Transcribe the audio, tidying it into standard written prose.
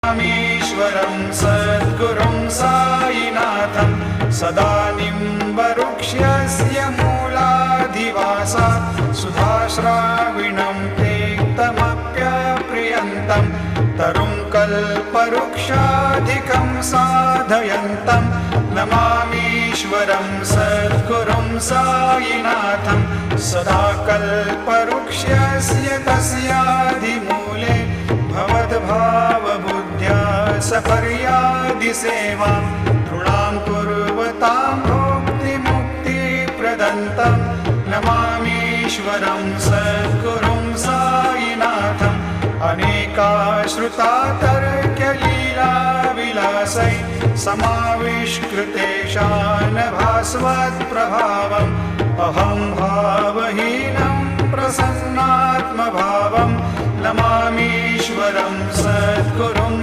ईश्वरं सद्गुरुं साईनाथं सदा निम्बवृक्षस्य मूलाधिवासा सुधाश्राविणं तेक्तमप्यप्रियन्तं तरुं कल्पवृक्षाधिकं साधयन्तं नमामीश्वरं सद्गुरुं साईनाथं सदा कल्पवृक्षस्य तस्याधिमूले भवद्भावबुद्ध्या सपर्यादिसेवां दृढां कुर्वतां भुक्तिमुक्तिप्रदन्तं नमामीश्वरं सद्गुरुं साईनाथम् अनेकाश्रुतातर्क्यलीलाविलासै समाविष्कृतेषान् भास्वत्प्रभावम् अहं भावहीनं प्रसन्नात्मभावं नमामीश्वरं सद्गुरुं